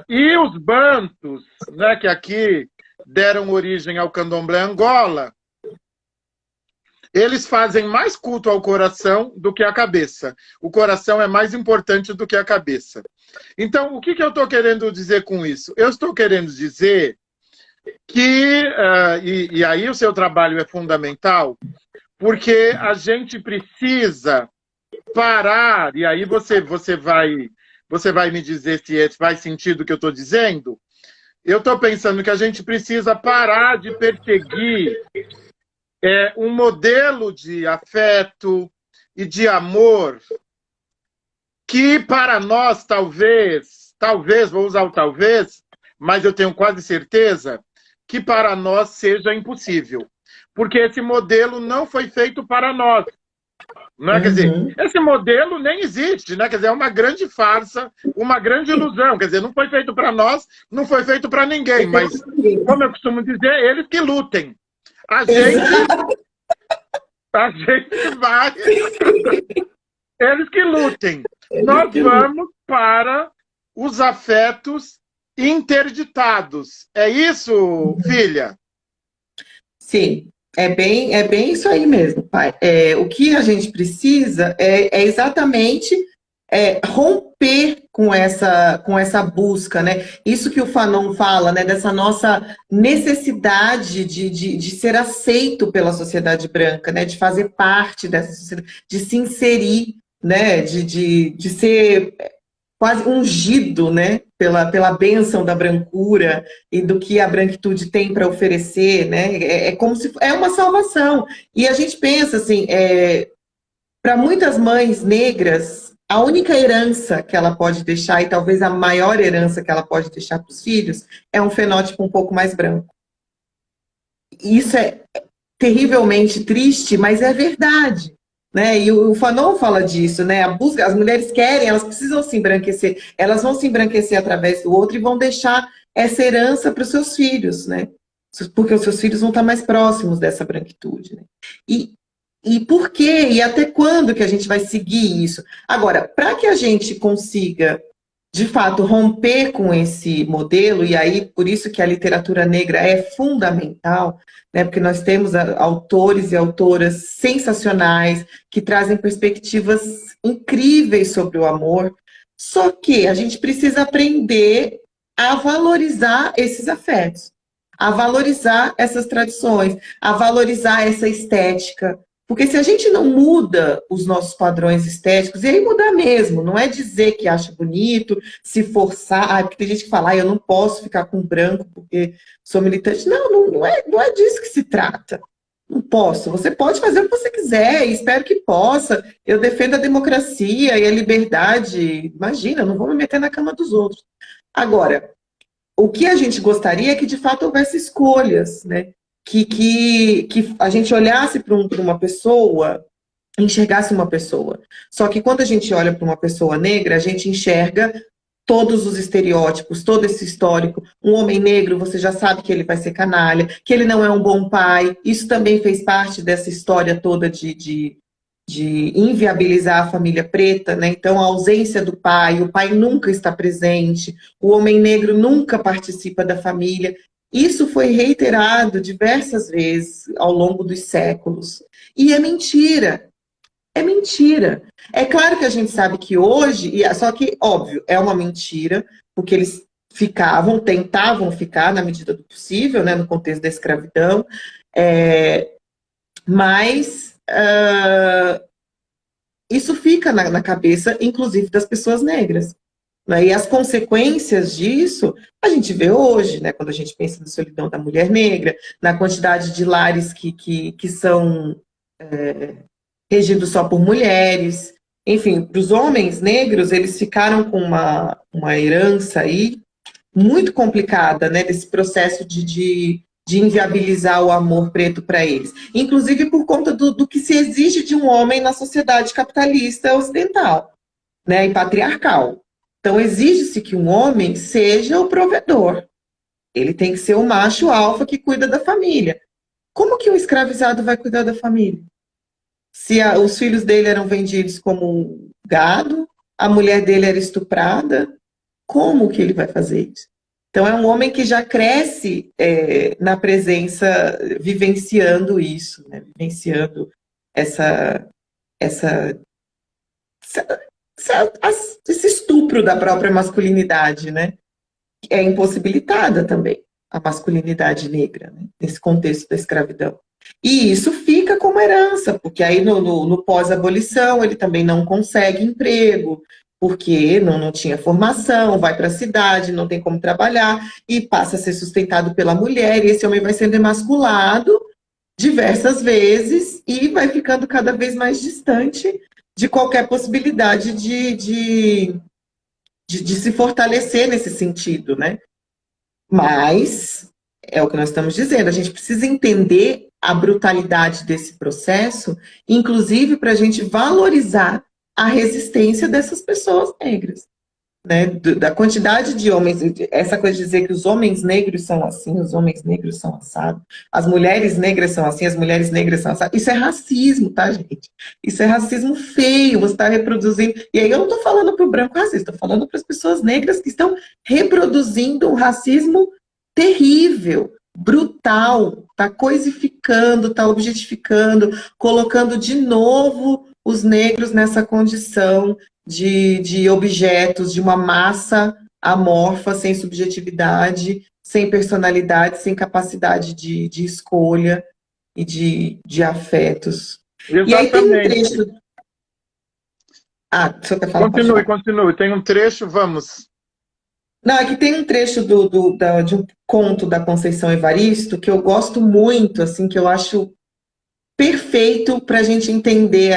E os bantos, né, que aqui deram origem ao candomblé Angola, eles fazem mais culto ao coração do que à cabeça. O coração é mais importante do que a cabeça. Então, o que eu estou querendo dizer com isso? Eu estou querendo dizer que, e aí o seu trabalho é fundamental, porque a gente precisa parar, e aí você vai me dizer se faz sentido o que eu estou dizendo. Eu estou pensando que a gente precisa parar de perseguir um modelo de afeto e de amor que para nós talvez, vou usar o talvez, mas eu tenho quase certeza que para nós seja impossível. Porque esse modelo não foi feito para nós. Não é? Quer dizer, esse modelo nem existe, né? Quer dizer, é uma grande farsa, uma grande ilusão. Quer dizer, não foi feito para nós, não foi feito para ninguém. Mas, como eu costumo dizer, eles que lutem. A gente vai... Eles que lutem. Nós vamos para os afetos interditados. É isso, filha? Sim, é bem isso aí mesmo, pai. O que a gente precisa é exatamente romper com essa busca, né? Isso que o Fanon fala, né? Dessa nossa necessidade de ser aceito pela sociedade branca, né? De fazer parte dessa sociedade, de se inserir, né? De ser quase ungido, né? Pela bênção da brancura e do que a branquitude tem para oferecer, né? É como se é uma salvação. E a gente pensa assim, para muitas mães negras, a única herança que ela pode deixar, e talvez a maior herança que ela pode deixar para os filhos, é um fenótipo um pouco mais branco. Isso é terrivelmente triste, mas é verdade. Né? E o Fanon fala disso, né? As mulheres querem, elas precisam se embranquecer, elas vão se embranquecer através do outro e vão deixar essa herança para os seus filhos, né? Porque os seus filhos vão estar mais próximos dessa branquitude, né? E por quê? E até quando que a gente vai seguir isso? Agora, para que a gente consiga, de fato, romper com esse modelo, e aí por isso que a literatura negra é fundamental, né? Porque nós temos autores e autoras sensacionais que trazem perspectivas incríveis sobre o amor, só que a gente precisa aprender a valorizar esses afetos, a valorizar essas tradições, a valorizar essa estética. Porque se a gente não muda os nossos padrões estéticos, e aí mudar mesmo, não é dizer que acha bonito, se forçar, porque tem gente que fala, eu não posso ficar com branco porque sou militante. Não é disso que se trata. Não posso. Você pode fazer o que você quiser, e espero que possa. Eu defendo a democracia e a liberdade. Imagina, eu não vou me meter na cama dos outros. Agora, o que a gente gostaria é que de fato houvesse escolhas, né? Que a gente olhasse para uma pessoa, enxergasse uma pessoa. Só que quando a gente olha para uma pessoa negra, a gente enxerga todos os estereótipos, todo esse histórico. Um homem negro, você já sabe que ele vai ser canalha, que ele não é um bom pai. Isso também fez parte dessa história toda de inviabilizar a família preta, né? Então, a ausência do pai, o pai nunca está presente, o homem negro nunca participa da família. Isso foi reiterado diversas vezes ao longo dos séculos. E é mentira. É mentira. É claro que a gente sabe que hoje, só que, óbvio, é uma mentira, porque eles tentavam ficar na medida do possível, né, no contexto da escravidão, mas isso fica na cabeça, inclusive, das pessoas negras. né? E as consequências disso, a gente vê hoje, né? Quando a gente pensa na solidão da mulher negra, na quantidade de lares que são regidos só por mulheres. Enfim, para os homens negros, eles ficaram com uma herança aí muito complicada, né? Desse processo de inviabilizar o amor preto para eles. Inclusive por conta do que se exige de um homem na sociedade capitalista ocidental, né? E patriarcal. Então, exige-se que um homem seja o provedor. Ele tem que ser o macho alfa que cuida da família. Como que um escravizado vai cuidar da família? Se os filhos dele eram vendidos como gado, a mulher dele era estuprada, como que ele vai fazer isso? Então, é um homem que já cresce na presença, vivenciando isso, né? Vivenciando esse estupro da própria masculinidade, né? É impossibilitada também a masculinidade negra, né? Nesse contexto da escravidão. E isso fica como herança, porque aí no pós-abolição ele também não consegue emprego, porque não tinha formação, vai para a cidade, não tem como trabalhar, e passa a ser sustentado pela mulher, e esse homem vai sendo emasculado diversas vezes, e vai ficando cada vez mais distante de qualquer possibilidade de se fortalecer nesse sentido, né? Mas, é o que nós estamos dizendo, a gente precisa entender a brutalidade desse processo, inclusive para a gente valorizar a resistência dessas pessoas negras, né? Da quantidade de homens, essa coisa de dizer que os homens negros são assim, os homens negros são assados, as mulheres negras são assim, as mulheres negras são assadas, isso é racismo, tá, gente? Isso é racismo feio, você está reproduzindo, e aí eu não estou falando para o branco racista, estou falando para as pessoas negras que estão reproduzindo um racismo terrível, brutal, está coisificando, está objetificando, colocando de novo os negros nessa condição de objetos, de uma massa amorfa, sem subjetividade, sem personalidade, sem capacidade de escolha e de afetos. Exatamente. E aí tem um trecho... o senhor quer falar? Continue. Tem um trecho, vamos. Não, aqui tem um trecho de um conto da Conceição Evaristo que eu gosto muito, assim, que eu acho perfeito para a gente entender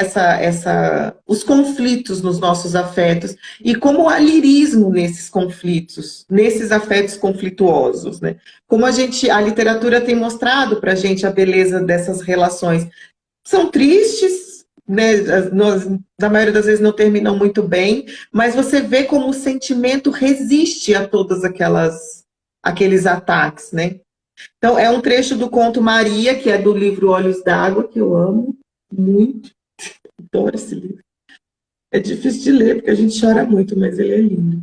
os conflitos nos nossos afetos e como há lirismo nesses conflitos, nesses afetos conflituosos, né? Como a literatura tem mostrado para a gente a beleza dessas relações. São tristes, né? Na maioria das vezes não terminam muito bem, mas você vê como o sentimento resiste a todos aqueles ataques, né? Então, é um trecho do conto Maria, que é do livro Olhos d'Água, que eu amo muito. Adoro esse livro. É difícil de ler, porque a gente chora muito, mas ele é lindo.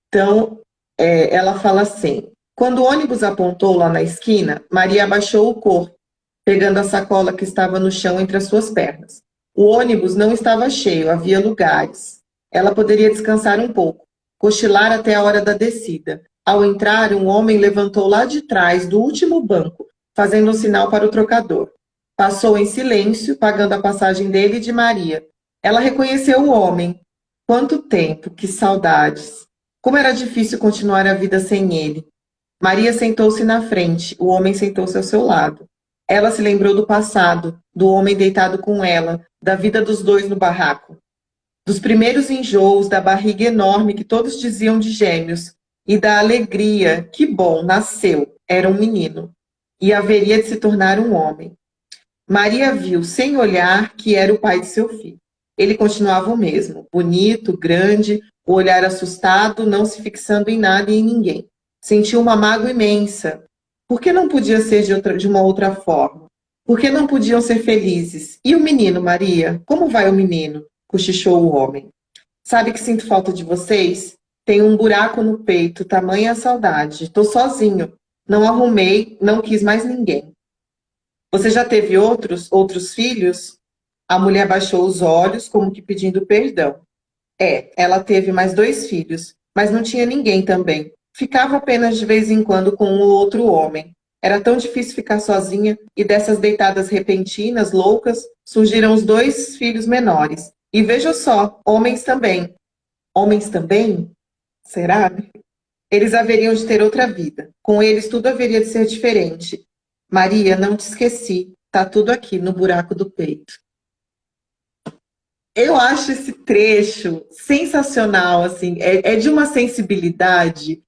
Então, ela fala assim: quando o ônibus apontou lá na esquina, Maria abaixou o corpo, pegando a sacola que estava no chão entre as suas pernas. O ônibus não estava cheio, havia lugares. Ela poderia descansar um pouco, cochilar até a hora da descida. Ao entrar, um homem levantou lá de trás, do último banco, fazendo um sinal para o trocador. Passou em silêncio, pagando a passagem dele e de Maria. Ela reconheceu o homem. Quanto tempo, que saudades. Como era difícil continuar a vida sem ele. Maria sentou-se na frente, o homem sentou-se ao seu lado. Ela se lembrou do passado, do homem deitado com ela, da vida dos dois no barraco. Dos primeiros enjoos, da barriga enorme que todos diziam de gêmeos, e da alegria, que bom, nasceu, era um menino, e haveria de se tornar um homem. Maria viu, sem olhar, que era o pai de seu filho. Ele continuava o mesmo, bonito, grande, o olhar assustado, não se fixando em nada e em ninguém. Sentiu uma mágoa imensa. Por que não podia ser de uma outra forma? Por que não podiam ser felizes? E o menino, Maria? Como vai o menino? Cochichou o homem. Sabe que sinto falta de vocês? Tenho um buraco no peito, tamanha a saudade. Estou sozinho. Não arrumei, não quis mais ninguém. Você já teve outros filhos? A mulher baixou os olhos, como que pedindo perdão. Ela teve mais 2 filhos, mas não tinha ninguém também. Ficava apenas de vez em quando com um ou outro homem. Era tão difícil ficar sozinha, e dessas deitadas repentinas, loucas, surgiram os 2 filhos menores. E veja só, homens também. Homens também? Será? Eles haveriam de ter outra vida. Com eles tudo haveria de ser diferente. Maria, não te esqueci. Tá tudo aqui no buraco do peito. Eu acho esse trecho sensacional, assim, é de uma sensibilidade,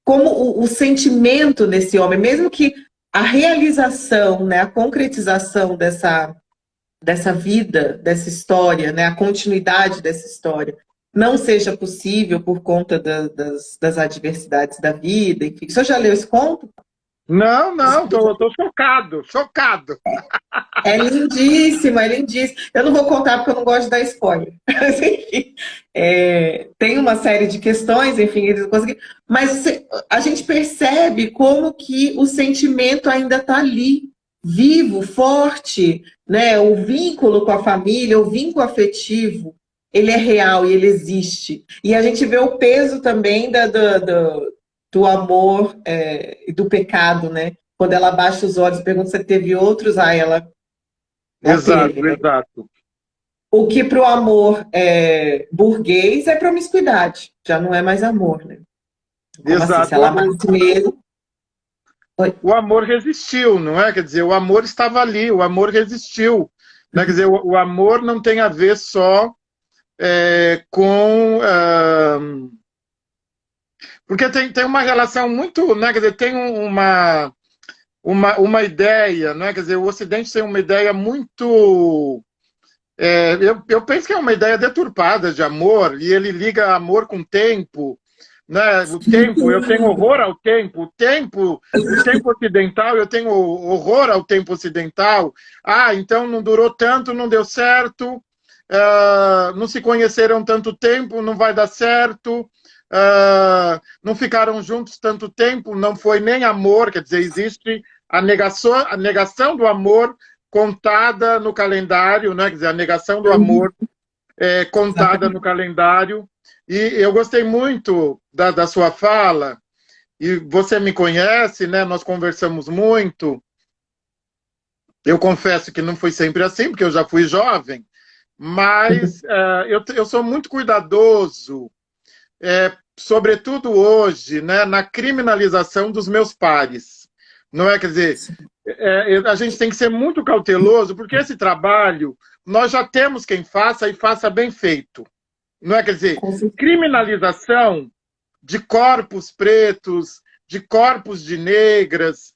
como o sentimento desse homem, mesmo que a realização, né, a concretização dessa vida, dessa história, né, a continuidade dessa história, não seja possível por conta das adversidades da vida, enfim. O senhor já leu esse conto? Não, tô chocado, chocado. É lindíssimo, é lindíssimo. Eu não vou contar porque eu não gosto de dar spoiler. Mas, enfim, tem uma série de questões, enfim, eles conseguiram. Mas a gente percebe como que o sentimento ainda está ali, vivo, forte, né? O vínculo com a família, o vínculo afetivo, ele é real e ele existe. E a gente vê o peso também do amor e do pecado, né? Quando ela abaixa os olhos e pergunta se teve outros, ela Exato, teve, né? exato. O que para o amor burguês é promiscuidade, já não é mais amor, né? Como Exato. assim? Se ela amasse mesmo... O amor resistiu, não é? Quer dizer, o amor estava ali, o amor resistiu. Né? Quer dizer, o amor não tem a ver só com... Porque tem uma relação muito... Né? Quer dizer, tem uma ideia, não é? Quer dizer, o Ocidente tem uma ideia muito... eu penso que é uma ideia deturpada de amor, e ele liga amor com tempo, né? O tempo, eu tenho horror ao tempo. O tempo ocidental, eu tenho horror ao tempo ocidental. Então não durou tanto, não deu certo, não se conheceram tanto tempo, não vai dar certo, não ficaram juntos tanto tempo, não foi nem amor. Quer dizer, existe a negação do amor contada no calendário, né? Quer dizer, a negação do amor contada no calendário. E eu gostei muito da sua fala, e você me conhece, né? Nós conversamos muito. Eu confesso que não foi sempre assim, porque eu já fui jovem, mas eu sou muito cuidadoso, sobretudo hoje, né, na criminalização dos meus pares. Não é? Quer dizer, a gente tem que ser muito cauteloso, porque esse trabalho nós já temos quem faça e faça bem feito. Não é? Quer dizer, criminalização de corpos pretos, de corpos de negras,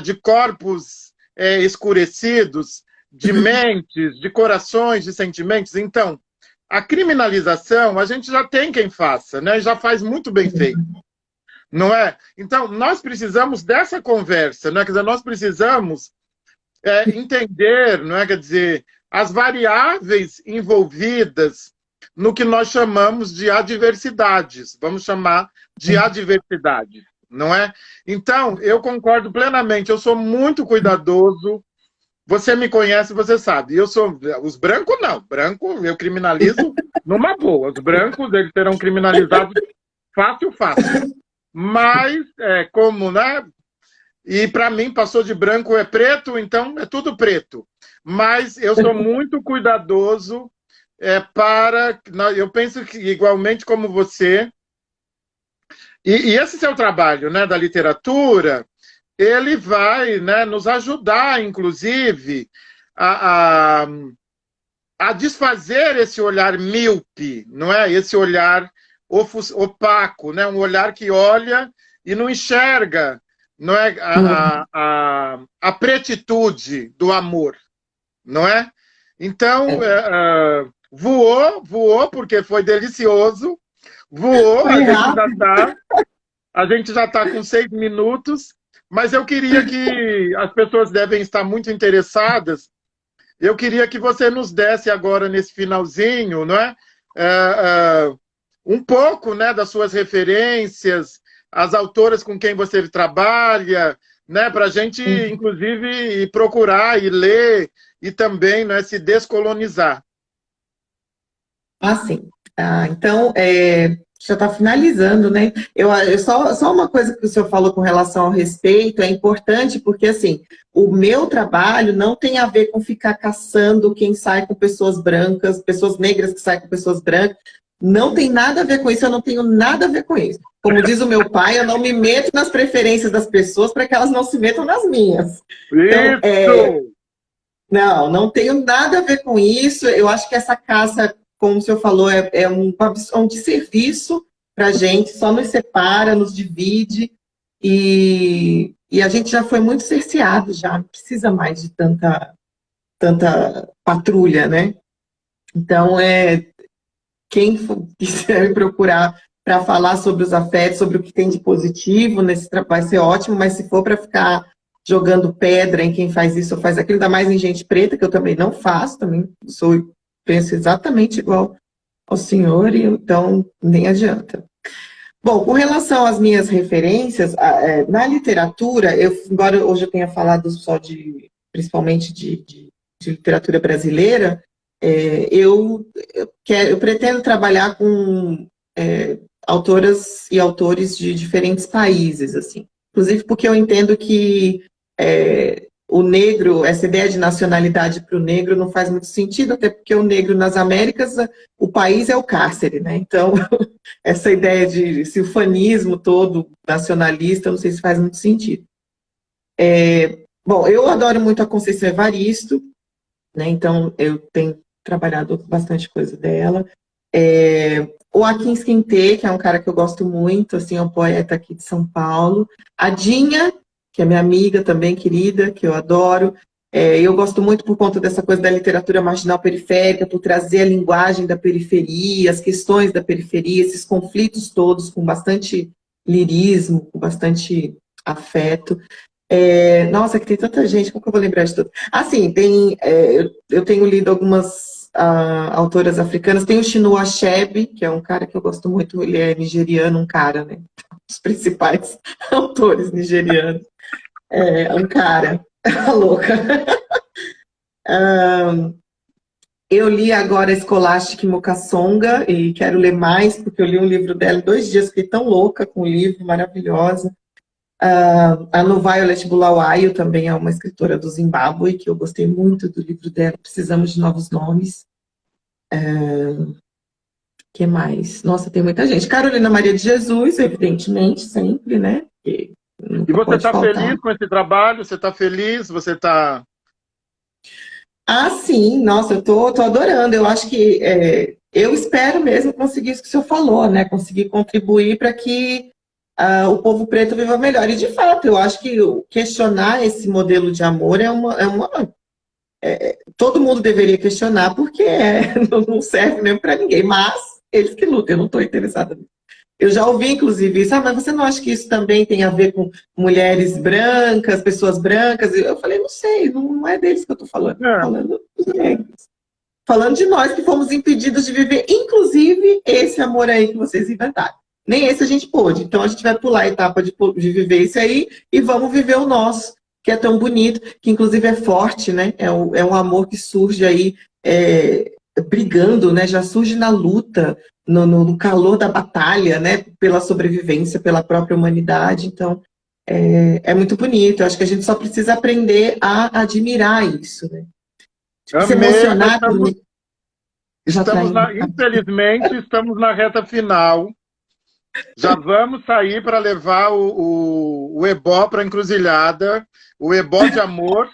de corpos escurecidos, de mentes, de corações, de sentimentos. Então, a criminalização, a gente já tem quem faça, né? Já faz muito bem feito. Não é? Então, nós precisamos dessa conversa, não é? Quer dizer, nós precisamos entender, não é? Quer dizer, as variáveis envolvidas no que nós chamamos de adversidades, vamos chamar de adversidade, não é? Então, eu concordo plenamente, eu sou muito cuidadoso, você me conhece, você sabe, os brancos não, branco eu criminalizo numa boa, os brancos eles serão criminalizados fácil, mas como, né? E para mim passou de branco é preto, então é tudo preto, mas eu sou muito cuidadoso eu penso que, igualmente como você, e esse seu trabalho, né, da literatura, ele vai, né, nos ajudar, inclusive, a desfazer esse olhar míope, não é? Esse olhar opaco, né? Um olhar que olha e não enxerga, não é? A pretitude do amor, não é? Então, voou porque foi delicioso, voou, a gente já tá com 6 minutos, mas eu queria que as pessoas devem estar muito interessadas, eu queria que você nos desse agora, nesse finalzinho, não é? Um pouco, né, das suas referências, as autoras com quem você trabalha, né, para a gente, inclusive, procurar e ler e também, né, se descolonizar. Sim. Então, já está finalizando, né? Só uma coisa que o senhor falou com relação ao respeito é importante, porque assim, o meu trabalho não tem a ver com ficar caçando quem sai com pessoas brancas, pessoas negras que saem com pessoas brancas. Não tem nada a ver com isso, eu não tenho nada a ver com isso. Como diz o meu pai, eu não me meto nas preferências das pessoas para que elas não se metam nas minhas. Então, Isso! não tenho nada a ver com isso. Eu acho que essa caça, como o senhor falou, é um desserviço para a gente, só nos separa, nos divide, e a gente já foi muito cerceado, já não precisa mais de tanta patrulha, né? Então, quem quiser me procurar para falar sobre os afetos, sobre o que tem de positivo nesse trabalho, vai ser ótimo, mas se for para ficar jogando pedra em quem faz isso ou faz aquilo, ainda mais em gente preta, que eu também não faço, também penso exatamente igual ao senhor, e então nem adianta. Bom, com relação às minhas referências, na literatura, embora hoje eu tenha falado só principalmente de literatura brasileira, eu pretendo trabalhar com autoras e autores de diferentes países, assim. Inclusive porque eu entendo que o negro, essa ideia de nacionalidade para o negro não faz muito sentido, até porque o negro nas Américas, o país é o cárcere, né? Então, essa ideia de silfanismo todo nacionalista, eu não sei se faz muito sentido. Bom, eu adoro muito a Conceição Evaristo, né? Então eu tenho trabalhado bastante coisa dela. O Akin Skinte, que é um cara que eu gosto muito, assim, é um poeta aqui de São Paulo. A Dinha, que é minha amiga também, querida, que eu adoro. Eu gosto muito por conta dessa coisa da literatura marginal periférica, por trazer a linguagem da periferia, as questões da periferia, esses conflitos todos com bastante lirismo, com bastante afeto. Nossa, que tem tanta gente, como que eu vou lembrar de tudo? Assim, eu tenho lido algumas autoras africanas, tem o Chinua Achebe, que é um cara que eu gosto muito, ele é nigeriano, um cara, né? Os principais autores nigerianos. Um cara, louca. Eu li agora Scholastic Mukasonga e quero ler mais, porque eu li um livro dela em 2 dias, fiquei tão louca com o livro, maravilhosa. A Violet Bulawayo também é uma escritora do Zimbábue, que eu gostei muito do livro dela, Precisamos de Novos Nomes. Que mais? Nossa, tem muita gente. Carolina Maria de Jesus, evidentemente, sempre, né? E você está feliz com esse trabalho? Você está feliz? Você está... Sim, nossa, eu tô adorando. Eu acho que eu espero mesmo conseguir isso que o senhor falou, né? Conseguir contribuir para que o povo preto viva melhor. E, de fato, eu acho que questionar esse modelo de amor todo mundo deveria questionar, porque não serve mesmo para ninguém. Mas eles que lutam, eu não estou interessada nisso. Eu já ouvi, inclusive, isso. Mas você não acha que isso também tem a ver com mulheres brancas, pessoas brancas? Eu falei, não sei, não é deles que eu estou falando. Estou falando dos negros. Falando de nós que fomos impedidos de viver, inclusive, esse amor aí que vocês inventaram. Nem esse a gente pôde. Então, a gente vai pular a etapa de viver esse aí e vamos viver o nosso, que é tão bonito, que inclusive é forte, né? É um amor que surge aí brigando, né? Já surge na luta, no calor da batalha, né? Pela sobrevivência, pela própria humanidade. Então, é muito bonito. Eu acho que a gente só precisa aprender a admirar isso, né? Se emocionar. Infelizmente, estamos na reta final. Já vamos sair para levar o ebó para a encruzilhada, o ebó de amor.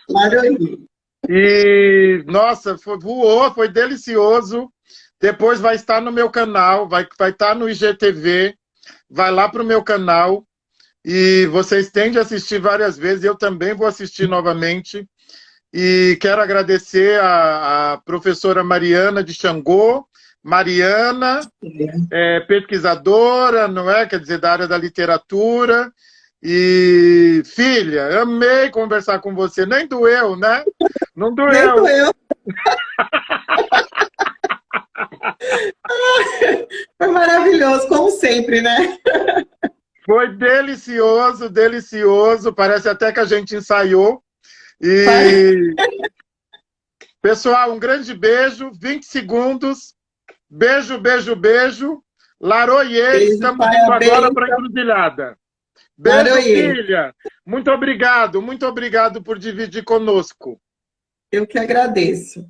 E, nossa, voou, foi delicioso. Depois vai estar no meu canal, vai estar no IGTV, vai lá para o meu canal. E vocês têm de assistir várias vezes, eu também vou assistir novamente. E quero agradecer a professora Mariana de Xangô. Mariana, pesquisadora, não é? Quer dizer, da área da literatura. E, filha, amei conversar com você. Nem doeu, né? Não doeu. Nem doeu. Foi maravilhoso, como sempre, né? Foi delicioso, delicioso. Parece até que a gente ensaiou. E, pessoal, um grande beijo. 20 segundos. Beijo, beijo, beijo. Laroie, Beijo, estamos pai, indo agora para a beijo. encruzilhada. Beijo, Laroie. filha. Muito obrigado por dividir conosco. Eu que agradeço.